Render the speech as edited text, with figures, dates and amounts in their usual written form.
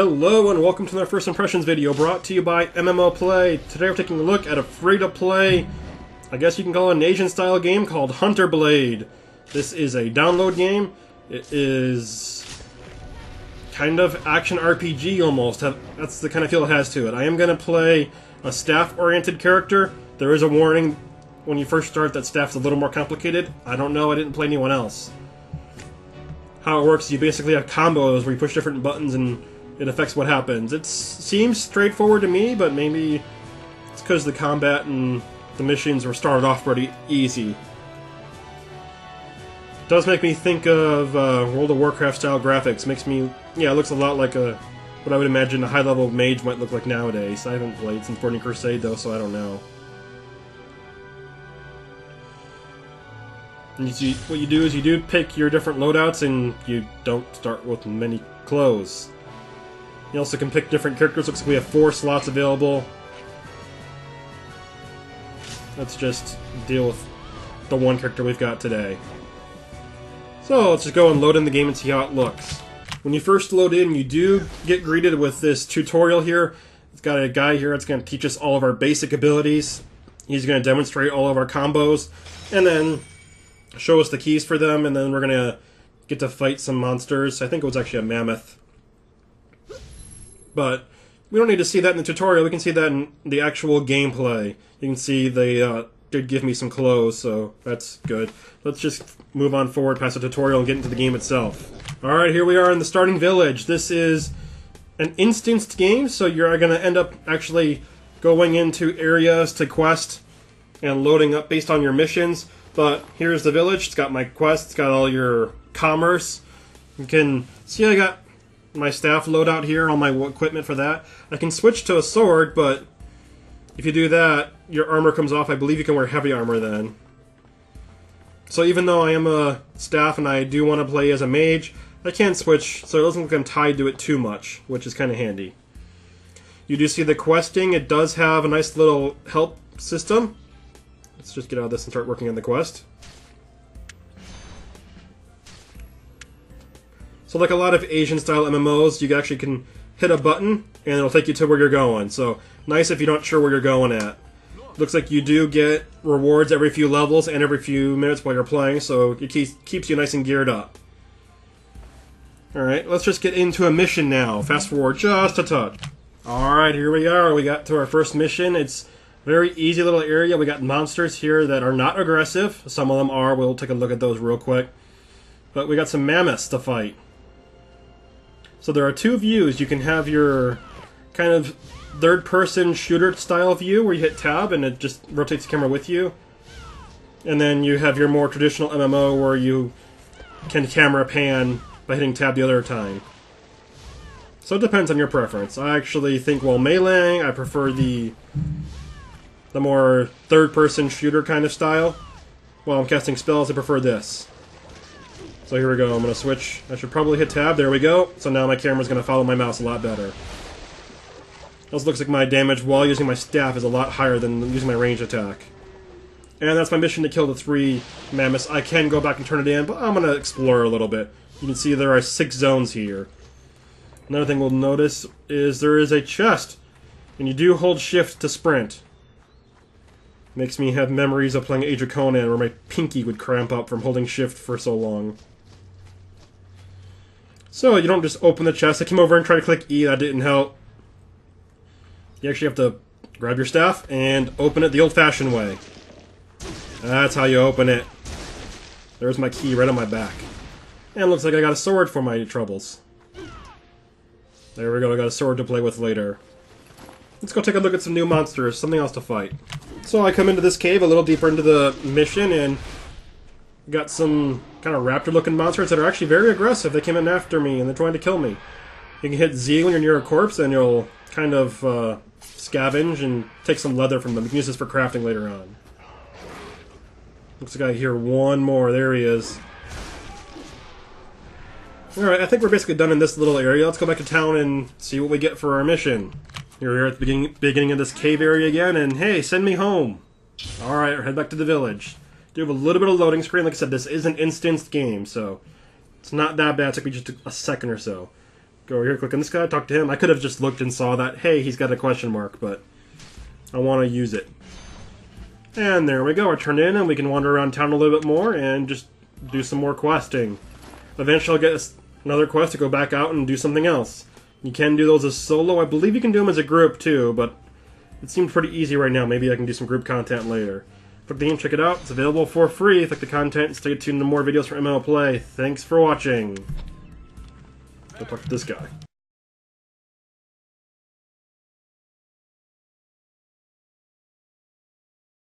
Hello and welcome to our first impressions video brought to you by MMO Play. Today we're taking a look at a free-to-play, I guess you can call it an Asian-style game called Hunter Blade. This is a download game. It is kind of action RPG almost. That's the kind of feel it has to it. I am going to play a staff-oriented character. There is a warning when you first start that staff's a little more complicated. I don't know, I didn't play anyone else. How it works is you basically have combos where you push different buttons and it affects what happens. It seems straightforward to me, but maybe it's because the combat and the missions were started off pretty easy. It does make me think of World of Warcraft style graphics. Makes me, yeah, it looks a lot like what I would imagine a high-level mage might look like nowadays. I haven't played since Burning Crusade though, so I don't know. And what you do is you do pick your different loadouts, and you don't start with many clothes. You also can pick different characters. Looks like we have 4 slots available. Let's just deal with the one character we've got today. So let's just go and load in the game and see how it looks. When you first load in, you do get greeted with this tutorial here. It's got a guy here that's going to teach us all of our basic abilities. He's going to demonstrate all of our combos, and then show us the keys for them, and then we're going to get to fight some monsters. I think it was actually a mammoth. But we don't need to see that in the tutorial. We can see that in the actual gameplay. You can see they did give me some clothes, so that's good. Let's just move on forward past the tutorial and get into the game itself. Alright, here we are in the starting village. This is an instanced game, so you're going to end up actually going into areas to quest and loading up based on your missions. But here's the village. It's got my quest. It's got all your commerce. You can see I got my staff loadout here, all my equipment for that. I can switch to a sword, but if you do that, your armor comes off. I believe you can wear heavy armor then. So even though I am a staff and I do want to play as a mage, I can switch so it doesn't look like I'm tied to it too much, which is kind of handy. You do see the questing. It does have a nice little help system. Let's just get out of this and start working on the quest. So like a lot of Asian-style MMOs, you actually can hit a button, and it'll take you to where you're going. So, nice if you don't sure where you're going at. Looks like you do get rewards every few levels and every few minutes while you're playing, so it keeps you nice and geared up. Alright, let's just get into a mission now. Fast forward just a touch. Alright, here we are. We got to our first mission. It's a very easy little area. We got monsters here that are not aggressive. Some of them are. We'll take a look at those real quick. But we got some mammoths to fight. So there are 2 views. You can have your kind of third-person shooter style view where you hit tab and it just rotates the camera with you. And then you have your more traditional MMO where you can camera pan by hitting tab the other time. So it depends on your preference. I actually think while meleeing, I prefer the more third-person shooter kind of style. While I'm casting spells, I prefer this. So here we go, I'm going to switch. I should probably hit tab, there we go. So now my camera's going to follow my mouse a lot better. Also looks like my damage while using my staff is a lot higher than using my range attack. And that's my mission to kill the 3 mammoths. I can go back and turn it in, but I'm going to explore a little bit. You can see there are 6 zones here. Another thing we'll notice is there is a chest. And you do hold shift to sprint. Makes me have memories of playing Age of Conan where my pinky would cramp up from holding shift for so long. So, you don't just open the chest. I came over and tried to click E, that didn't help. You actually have to grab your staff and open it the old-fashioned way. That's how you open it. There's my key right on my back. And looks like I got a sword for my troubles. There we go, I got a sword to play with later. Let's go take a look at some new monsters, something else to fight. So I come into this cave a little deeper into the mission, and got some kind of raptor-looking monsters that are actually very aggressive. They came in after me, and they're trying to kill me. You can hit Z when you're near a corpse, and you'll kind of scavenge and take some leather from them. You can use this for crafting later on. Looks like I hear one more. There he is. Alright, I think we're basically done in this little area. Let's go back to town and see what we get for our mission. You're here at the beginning of this cave area again, and hey, send me home. Alright, head back to the village. Do have a little bit of loading screen. Like I said, this is an instanced game, so it's not that bad. It took me just a second or so. Go over here, click on this guy, talk to him. I could have just looked and saw that, hey, he's got a question mark, but I want to use it. And there we go, we're turned in, and we can wander around town a little bit more and just do some more questing. Eventually I'll get another quest to go back out and do something else. You can do those as solo. I believe you can do them as a group too, but it seems pretty easy right now. Maybe I can do some group content later. Click the game, check it out. It's available for free. Click the content, stay tuned to more videos from MMO Play. Thanks for watching. Go talk to this guy.